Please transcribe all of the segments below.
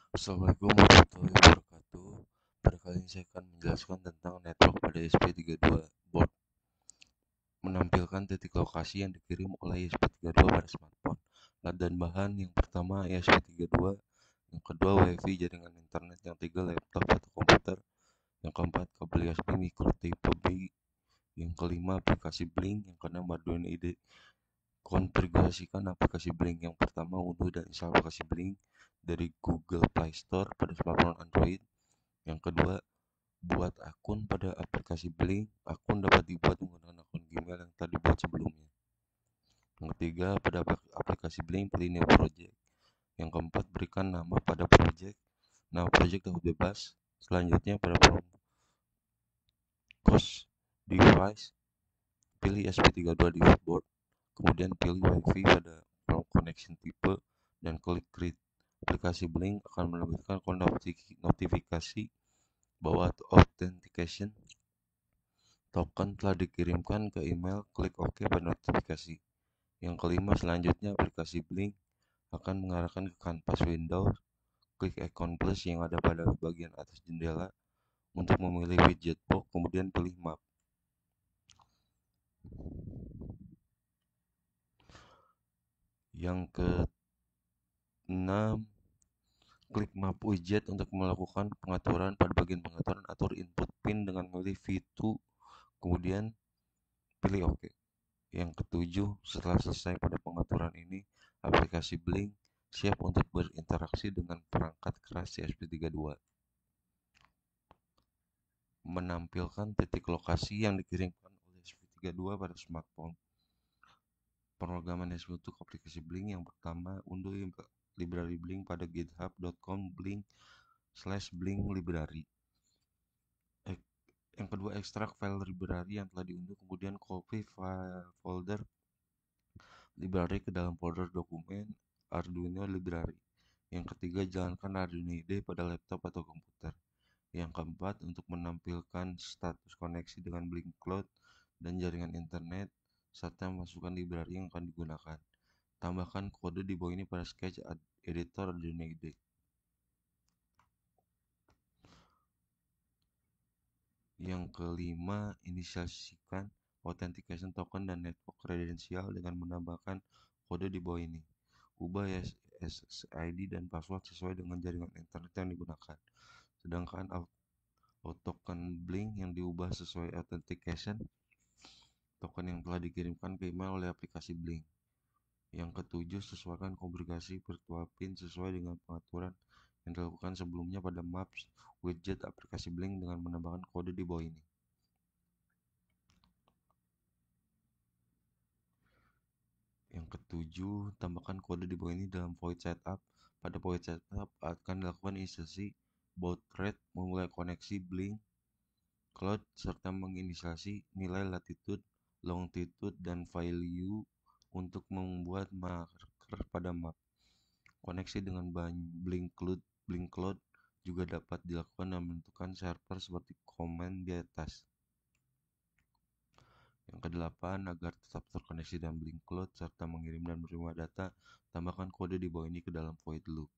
Assalamualaikum warahmatullahi wabarakatuh. Pada kali ini saya akan menjelaskan tentang network pada ESP32 board menampilkan titik lokasi yang dikirim oleh ESP32 pada smartphone. Dan bahan yang pertama ESP32, yang kedua WiFi jaringan internet, yang tiga laptop atau komputer, yang keempat kabel USB micro tipe B, yang kelima aplikasi Blink, yang keenam Arduino IDE. Konfigurasikan aplikasi Blink. Yang pertama, unduh dan install aplikasi Blink dari Google Play Store pada smartphone Android. Yang kedua, buat akun pada aplikasi Blink. Akun dapat dibuat menggunakan akun Gmail yang telah dibuat sebelumnya. Yang ketiga, pada aplikasi Blink pilih new project. Yang keempat, berikan nama pada project. Nama project dapat bebas. Selanjutnya, pada Cost device, pilih ESP32 default board. Kemudian pilih WiFi pada connection type dan klik create. Aplikasi Blink akan menampilkan notifikasi bahwa authentication token telah dikirimkan ke email. Klik OK pada notifikasi. Yang kelima, selanjutnya aplikasi Blink akan mengarahkan ke kanvas Windows. Klik icon plus yang ada pada bagian atas jendela untuk memilih widget box, kemudian pilih map. Yang keenam, klik map widget untuk melakukan pengaturan. Pada bagian pengaturan, atur input pin dengan memilih V2, kemudian pilih OK. Yang ketujuh, setelah selesai pada pengaturan ini, aplikasi Blink siap untuk berinteraksi dengan perangkat keras ESP32. Menampilkan titik lokasi yang dikirimkan oleh ESP32 pada smartphone. Pemrograman ESP untuk aplikasi Blink. Yang pertama, unduh library Blink pada github.com blink/blink library. Yang kedua, ekstrak file library yang telah diunduh, kemudian copy file folder library ke dalam folder dokumen Arduino library. Yang ketiga, jalankan Arduino IDE pada laptop atau komputer. Yang keempat, untuk menampilkan status koneksi dengan Blink Cloud dan jaringan internet, serta masukkan library yang akan digunakan. Tambahkan kode di bawah ini pada sketch editor Arduino IDE. Yang kelima, inisiasikan authentication token dan network kredensial dengan menambahkan kode di bawah ini. Ubah SSID dan password sesuai dengan jaringan internet yang digunakan. Sedangkan token Blink yang diubah sesuai authentication token yang telah dikirimkan ke email oleh aplikasi Blink. Yang ketujuh, sesuaikan konfigurasi virtual pin sesuai dengan pengaturan yang dilakukan sebelumnya pada Maps widget aplikasi Blink dengan menambahkan kode di bawah ini. Yang ketujuh, tambahkan kode di bawah ini dalam void setup. Pada void setup akan dilakukan inisiasi baud rate, memulai koneksi Blink Cloud, serta menginisiasi nilai latitude, longitude, dan value untuk membuat marker pada map. Koneksi dengan Blink Cloud juga dapat dilakukan dengan menentukan server seperti komen di atas. Yang kedelapan, agar tetap terkoneksi dengan Blink Cloud serta mengirim dan menerima data, tambahkan kode di bawah ini ke dalam void loop.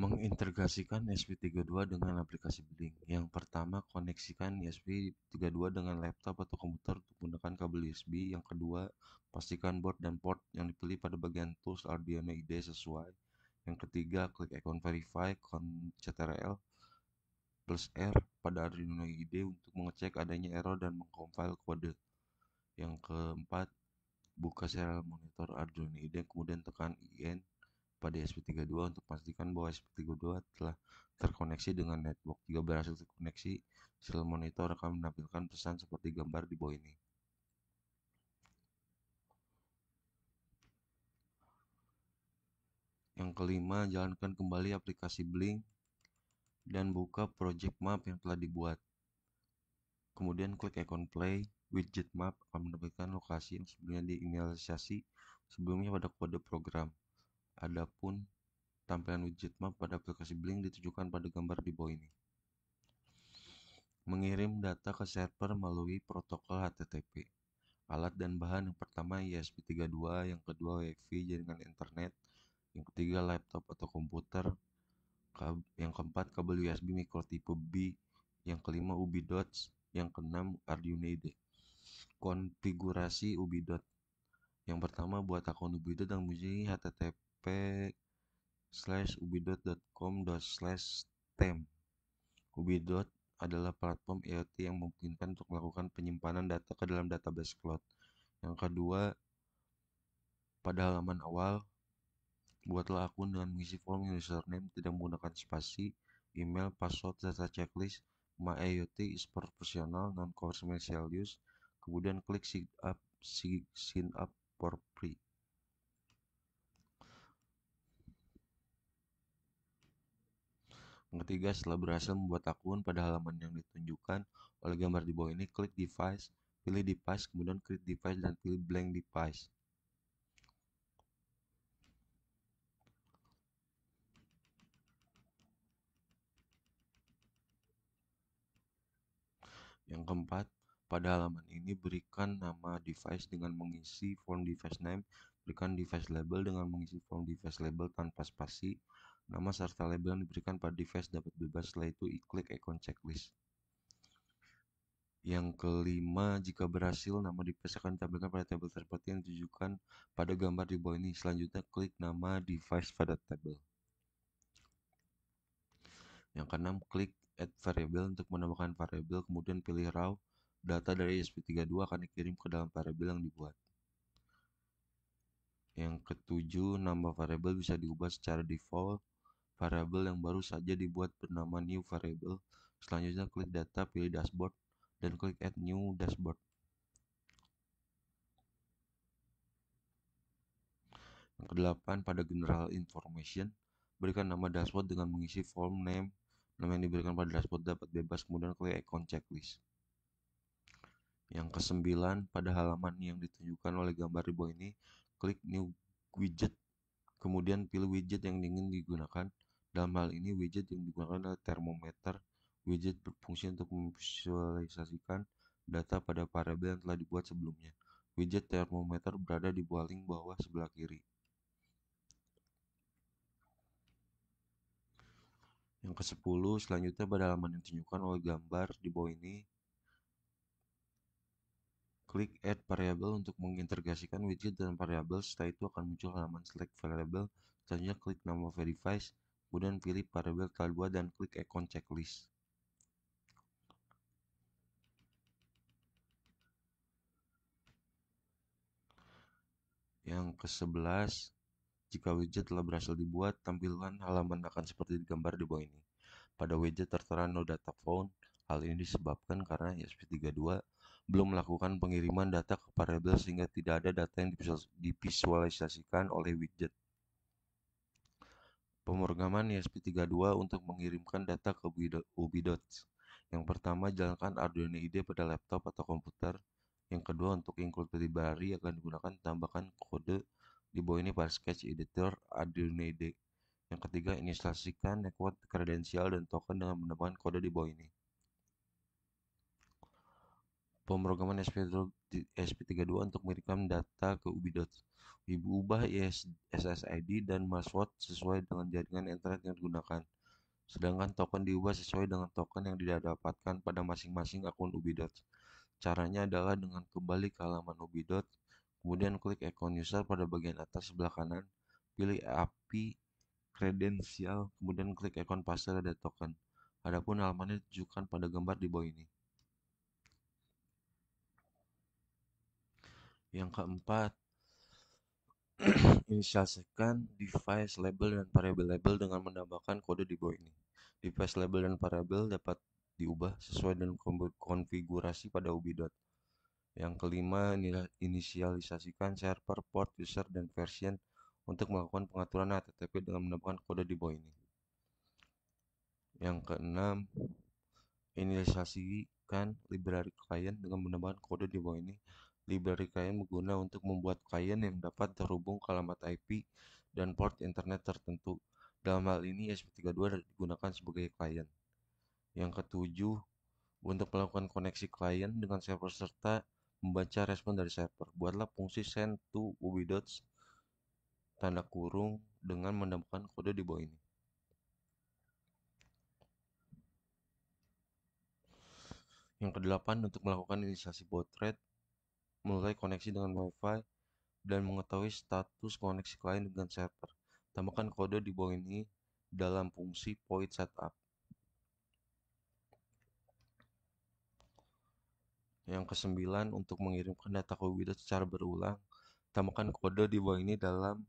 Mengintegrasikan ESP32 dengan aplikasi Blink. Yang pertama, koneksikan ESP32 dengan laptop atau komputer untuk menggunakan kabel USB. Yang kedua, pastikan board dan port yang dipilih pada bagian tools Arduino IDE sesuai. Yang ketiga, klik ikon verify Ctrl plus R pada Arduino IDE untuk mengecek adanya error dan mengcompile kode. Yang keempat, buka serial monitor Arduino IDE, kemudian tekan IN pada ESP32 untuk pastikan bahwa ESP32 telah terkoneksi dengan network. Jika berhasil terkoneksi, serial monitor akan menampilkan pesan seperti gambar di bawah ini. Yang kelima, jalankan kembali aplikasi Blink dan buka project map yang telah dibuat. Kemudian klik ikon play. Widget map akan menampilkan lokasi yang sebelumnya diinisialisasi sebelumnya pada kode program. Adapun tampilan widget map pada aplikasi Blink ditujukan pada gambar di bawah ini. Mengirim data ke server melalui protokol HTTP. Alat dan bahan yang pertama ESP32, yang kedua WiFi jaringan internet, yang ketiga laptop atau komputer, yang keempat kabel USB micro tipe B, yang kelima UBI-DOTS, yang keenam Arduino IDE. Konfigurasi UBI-DOT. Yang pertama, buat akun UBI-DOT dan bunyi http://ubidot.com/tem. UBI-DOT adalah platform IoT yang memungkinkan untuk melakukan penyimpanan data ke dalam database cloud. Yang kedua, pada halaman awal, buatlah akun dengan mengisi form username tidak menggunakan spasi, email, password, data checklist. My IoT is professional, non-commercial use. Kemudian klik sign up for free. Yang ketiga, setelah berhasil membuat akun pada halaman yang ditunjukkan oleh gambar di bawah ini, klik device, pilih device, kemudian klik device dan pilih blank device. Yang keempat, pada halaman ini berikan nama device dengan mengisi form device name, berikan device label dengan mengisi form device label tanpa spasi, nama serta label yang diberikan pada device dapat bebas, setelah itu klik icon checklist. Yang kelima, jika berhasil, nama device akan ditampilkan pada tabel seperti yang ditunjukkan pada gambar di bawah ini. Selanjutnya, klik nama device pada tabel. Yang keenam, klik add variable untuk menambahkan variabel, kemudian pilih raw. Data dari ESP32 akan dikirim ke dalam variabel yang dibuat. Yang ketujuh, nama variabel bisa diubah secara default. Variabel yang baru saja dibuat bernama new variable. Selanjutnya, klik data, pilih dashboard, dan klik add new dashboard. Yang kedelapan, pada general information, berikan nama dashboard dengan mengisi form name. Nama yang diberikan pada dashboard dapat bebas, kemudian klik icon checklist. Yang kesembilan, pada halaman yang ditunjukkan oleh gambar di bawah ini, klik new widget, kemudian pilih widget yang ingin digunakan. Dalam hal ini, widget yang digunakan adalah termometer. Widget berfungsi untuk memvisualisasikan data pada variabel yang telah dibuat sebelumnya. Widget termometer berada di paling bawah sebelah kiri. Yang ke-10, selanjutnya pada halaman yang ditunjukkan oleh gambar di bawah ini, klik add variable untuk mengintegrasikan widget dan variabel. Setelah itu akan muncul halaman select variable. Selanjutnya klik nama device, kemudian pilih variabel telah dibuat dan klik icon checklist. Yang ke-11, jika widget telah berhasil dibuat, tampilan halaman akan seperti digambar di bawah ini. Pada widget tertera no data found. Hal ini disebabkan karena ESP32 belum melakukan pengiriman data ke variabel sehingga tidak ada data yang divisualisasikan oleh widget. Pemrograman ESP32 untuk mengirimkan data ke UBI-DOTS. Yang pertama, jalankan Arduino IDE pada laptop atau komputer. Yang kedua, untuk include library akan digunakan tambahkan kode di bawah ini pada sketch editor Arduino IDE. Yang ketiga, instalasikan network kredensial dan token dengan menambahkan kode di bawah ini. Pemrograman ESP32 untuk mengirimkan data ke UBI-DOTS. Ubah SSID dan password sesuai dengan jaringan internet yang digunakan. Sedangkan token diubah sesuai dengan token yang didapatkan pada masing-masing akun UBI-DOTS. Caranya adalah dengan kembali ke halaman UBI-DOTS, kemudian klik ikon user pada bagian atas sebelah kanan, pilih API kredensial, kemudian klik ikon paste dan token. Adapun halamannya ditunjukkan pada gambar di bawah ini. Yang keempat, inisialisasikan device label dan variable label dengan menambahkan kode di bawah ini. Device label dan variable dapat diubah sesuai dengan konfigurasi pada UBI-DOT. Yang kelima, inisialisasikan server, port, user, dan version untuk melakukan pengaturan HTTP dengan menambahkan kode di bawah ini. Yang keenam, inisialisasikan library client dengan menambahkan kode di bawah ini. Library client berguna untuk membuat klien yang dapat terhubung ke alamat IP dan port internet tertentu. Dalam hal ini, ESP32 digunakan sebagai klien. Yang ketujuh, untuk melakukan koneksi klien dengan server serta membaca respon dari server. Buatlah fungsi send to ubidots tanda kurung dengan menambahkan kode di bawah ini. Yang kedelapan, untuk melakukan inisiasi bot thread, mulai koneksi dengan WiFi dan mengetahui status koneksi klien dengan server. Tambahkan kode di bawah ini dalam fungsi void setup. Yang kesembilan, untuk mengirimkan data ke Ubidot secara berulang, tambahkan kode di bawah ini dalam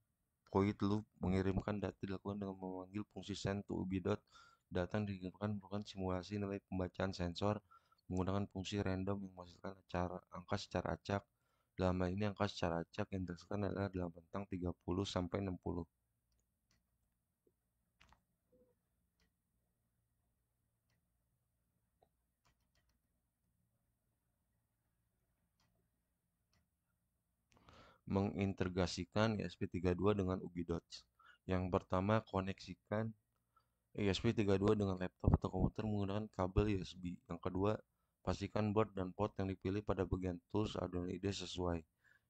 void loop. Mengirimkan data dilakukan dengan memanggil fungsi send to Ubidot. Data yang dikirimkan merupakan simulasi nilai pembacaan sensor menggunakan fungsi random yang menghasilkan angka secara acak. Dalam hal ini angka secara acak yang dihasilkan adalah dalam rentang 30 sampai 60. Mengintegrasikan ESP32 dengan Ubidots. Yang pertama, koneksikan ESP32 dengan laptop atau komputer menggunakan kabel USB. Yang kedua, pastikan board dan port yang dipilih pada bagian tools Arduino IDE sesuai.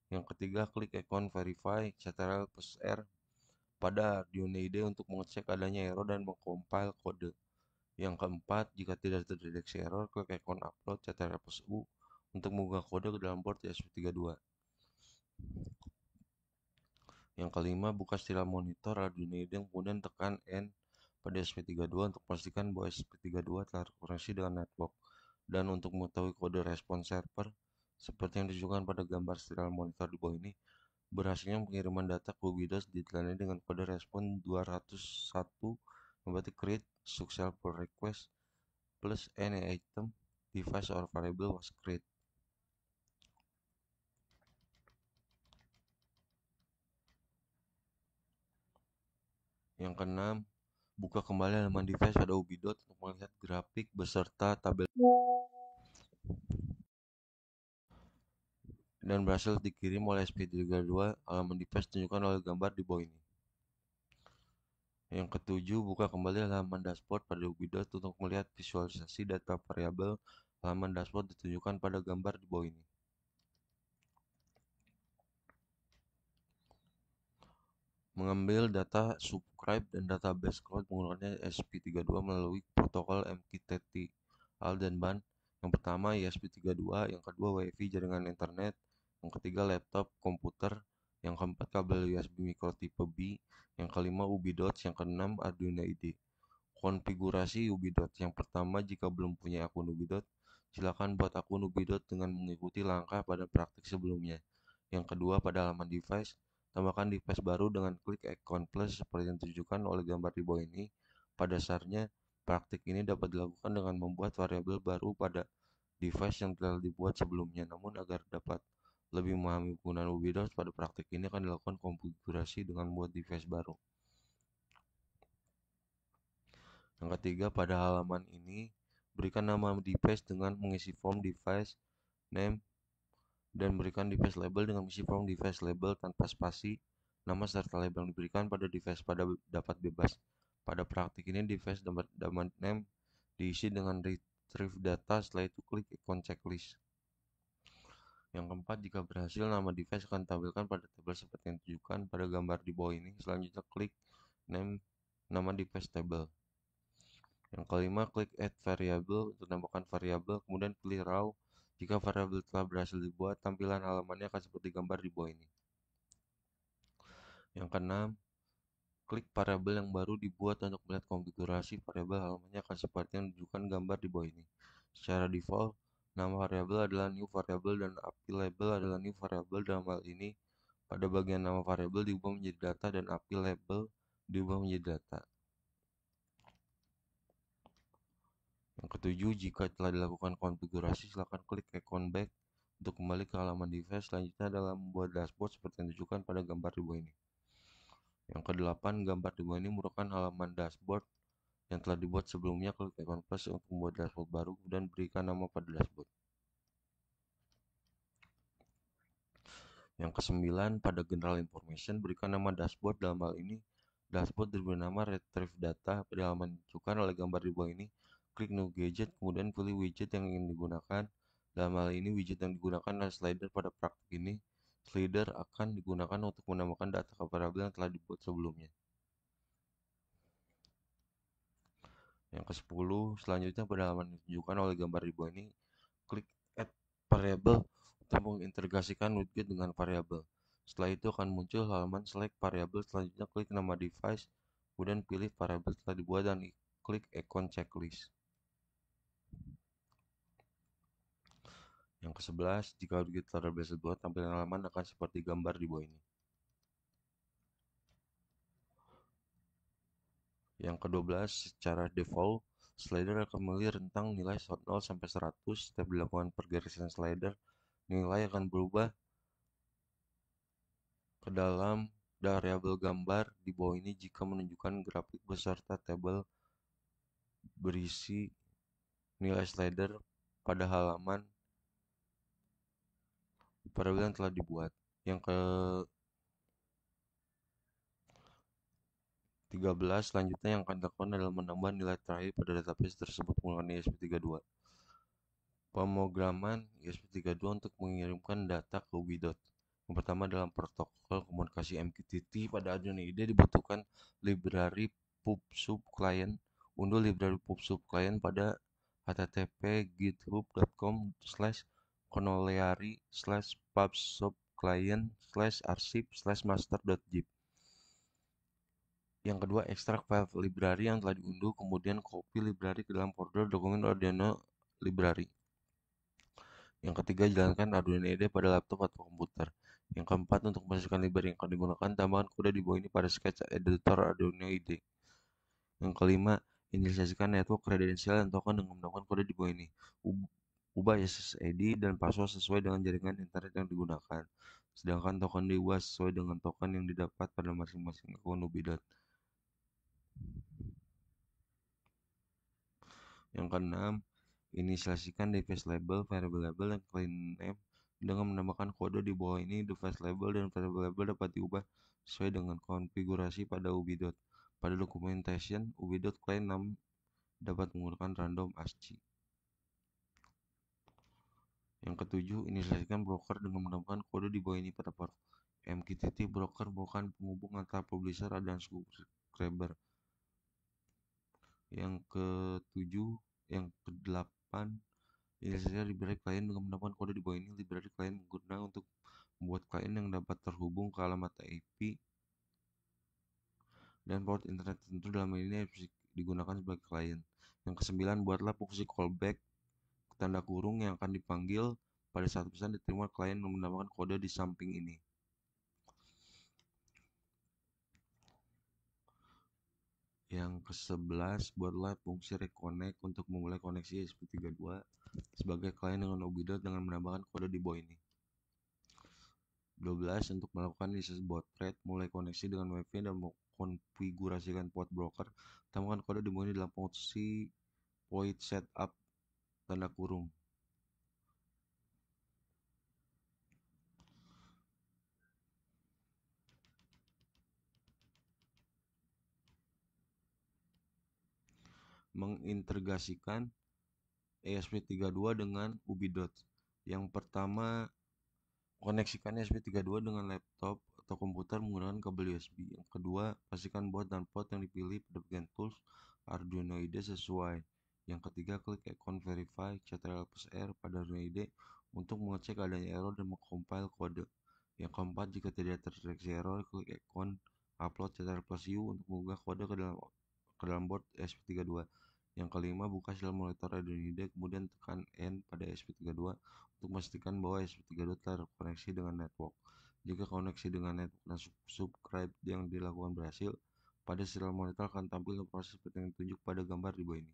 Yang ketiga, klik ikon verify Ctrl+R pada Arduino IDE untuk mengecek adanya error dan mengcompile kode. Yang keempat, jika tidak terdeteksi error, klik ikon upload Ctrl+U untuk mengunggah kode ke dalam board ESP32. Yang kelima, buka serial monitor Arduino IDE kemudian tekan N pada ESP32 untuk memastikan bahwa ESP32 telah terkoneksi dengan network. Dan untuk mengetahui kode respon server, seperti yang ditunjukkan pada gambar serial monitor di bawah ini, berhasilnya pengiriman data ke Ubidos ditandai dengan kode respon 201, yang berarti create successful request plus any item, device or variable was created. Yang keenam, buka kembali halaman device pada Ubidot untuk melihat grafik beserta tabel dan berhasil dikirim oleh SP32. Halaman device ditunjukkan oleh gambar di bawah ini. Yang ketujuh, buka kembali halaman dashboard pada Ubidot untuk melihat visualisasi data variabel. Halaman dashboard ditunjukkan pada gambar di bawah ini. Mengambil data subscribe dan database cloud menggunakan ESP32 melalui protokol MQTT dan BAN. Yang pertama ESP32, yang kedua WiFi jaringan internet, yang ketiga laptop komputer, yang keempat kabel USB micro tipe B, yang kelima Ubidots, yang keenam Arduino IDE. Konfigurasi Ubidot. Yang pertama, jika belum punya akun Ubidot, silakan buat akun Ubidot dengan mengikuti langkah pada praktik sebelumnya. Yang kedua, pada halaman device, tambahkan device baru dengan klik ikon plus seperti yang ditunjukkan oleh gambar di bawah ini. Pada dasarnya, praktik ini dapat dilakukan dengan membuat variabel baru pada device yang telah dibuat sebelumnya. Namun agar dapat lebih memahami penggunaan Ubidot, pada praktik ini akan dilakukan konfigurasi dengan membuat device baru. Yang ketiga, pada halaman ini, berikan nama device dengan mengisi form device name dan berikan device label dengan mengisi form device label tanpa spasi. Nama serta label yang diberikan pada device dapat bebas. Pada praktik ini, device dapat name diisi dengan retrieve data, setelah itu klik ikon checklist. Yang keempat, jika berhasil, nama device akan ditampilkan pada tabel seperti yang ditunjukkan pada gambar di bawah ini. Selanjutnya, klik name nama device table. Yang kelima, klik add variable untuk menambahkan variabel, kemudian pilih raw. Jika variabel telah berhasil dibuat, tampilan halamannya akan seperti gambar di bawah ini. Yang keenam, klik variabel yang baru dibuat untuk melihat konfigurasi variabel. Halamannya akan seperti yang ditunjukkan gambar di bawah ini. Secara default, nama variabel adalah new variable dan API label adalah new variable. Dalam hal ini, pada bagian nama variabel diubah menjadi data dan API label diubah menjadi data. Yang ketujuh, jika telah dilakukan konfigurasi, silakan klik ikon back untuk kembali ke halaman device. Selanjutnya adalah membuat dashboard seperti yang ditunjukkan pada gambar di bawah ini. Yang kedelapan, gambar di bawah ini merupakan halaman dashboard yang telah dibuat sebelumnya. Klik ikon plus untuk membuat dashboard baru dan berikan nama pada dashboard. Yang kesembilan, pada general information, berikan nama dashboard. Dalam hal ini, dashboard diberi nama retrieve data. Pada halaman ditunjukkan oleh gambar di bawah ini, klik new gadget, kemudian pilih widget yang ingin digunakan. Dalam hal ini, widget yang digunakan adalah slider. Pada praktik ini, slider akan digunakan untuk menambahkan data ke variabel yang telah dibuat sebelumnya. Yang ke-10, selanjutnya pada halaman yang ditunjukkan oleh gambar di bawah ini, klik Add Variable untuk mengintegrasikan widget dengan variabel. Setelah itu akan muncul halaman Select Variable. Selanjutnya klik nama device, kemudian pilih variabel telah dibuat dan klik ikon checklist. Yang ke-11, jika widget telah berhasil dibuat, tampilan halaman akan seperti gambar di bawah ini. Yang ke-12, secara default, slider akan memilih rentang nilai 0 sampai 100. Setiap dilakukan pergerakan slider, nilai akan berubah ke dalam variabel gambar di bawah ini jika menunjukkan grafik beserta tabel berisi nilai slider pada halaman variabel yang telah dibuat. Yang ke-13, selanjutnya yang akan dilakukan adalah menambah nilai terakhir pada database tersebut menggunakan ESP32. Pemrograman ESP32 untuk mengirimkan data ke Ubidot. Yang pertama, dalam protokol komunikasi MQTT pada Arduino IDE dibutuhkan library pubsub client. Unduh library pubsub client pada http://connollary/pubsubclient/archive/master.zip. Yang kedua, ekstrak file library yang telah diunduh, kemudian copy library ke dalam folder dokumen Arduino library. Yang ketiga, jalankan Arduino IDE pada laptop atau komputer. Yang keempat, untuk menghasilkan library yang akan digunakan, tambahkan kode di bawah ini pada sketch editor Arduino IDE. Yang kelima, inisiasikan network kredensial dan token dengan menggunakan kode di bawah ini. Ubah SSID dan password sesuai dengan jaringan internet yang digunakan. Sedangkan token diubah sesuai dengan token yang didapat pada masing-masing akun Ubidot. Yang keenam, inisiasikan device label, variable label, dan client name dengan menambahkan kode di bawah ini. Device label dan variable label dapat diubah sesuai dengan konfigurasi pada Ubidot. Pada documentation, Ubidot client name dapat menggunakan random ASCII. Yang ketujuh, inisiasikan broker dengan menambahkan kode di bawah ini pada port. MQTT broker merupakan penghubung antara publisher dan subscriber. Yang kedelapan, inisiasikan library client dengan menambahkan kode di bawah ini. Library client menggunakan untuk membuat klien yang dapat terhubung ke alamat IP dan port internet tertentu. Dalam ini digunakan sebagai klien. Yang kesembilan, buatlah fungsi callback tanda kurung yang akan dipanggil pada saat pesan diterima klien yang menambahkan kode di samping ini. Yang ke-11, buatlah fungsi reconnect untuk memulai koneksi ESP32 sebagai klien dengan Ubidot dengan menambahkan kode di bawah ini. 12, untuk melakukan inisiasi boot thread, mulai koneksi dengan WiFi dan mengkonfigurasikan port broker, tambahkan kode di bawah ini dalam fungsi void setup tanda kurung. Mengintegrasikan ESP32 dengan Ubidot. Yang pertama, koneksikan ESP32 dengan laptop atau komputer menggunakan kabel USB. Yang kedua, pastikan boot dan port yang dipilih pada bagian tools Arduino IDE sesuai. Yang ketiga, klik ikon verify Ctrl+R pada Arduino IDE untuk mengecek adanya error dan mengcompile kode. Yang keempat, jika tidak terdeteksi error, klik ikon upload Ctrl+U untuk mengunggah kode ke dalam board ESP32. Yang kelima, buka shell monitor Arduino IDE, kemudian tekan N pada ESP32 untuk memastikan bahwa ESP32 telah terkoneksi dengan network. Jika koneksi dengan network dan subscribe yang dilakukan berhasil, pada serial monitor akan tampil proses seperti yang ditunjuk pada gambar di bawah ini.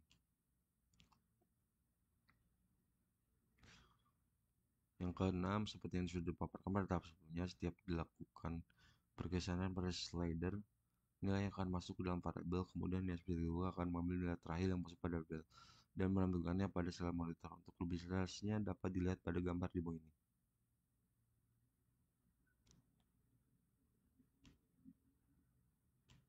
Yang keenam, seperti yang sudah dipaparkan pada tahap sebelumnya, setiap dilakukan pergeseran pada slider, nilai yang akan masuk ke dalam variabel, kemudian ESP32 akan mengambil nilai terakhir yang masuk pada variabel dan menampilkannya pada serial monitor. Untuk lebih jelasnya dapat dilihat pada gambar di bawah ini.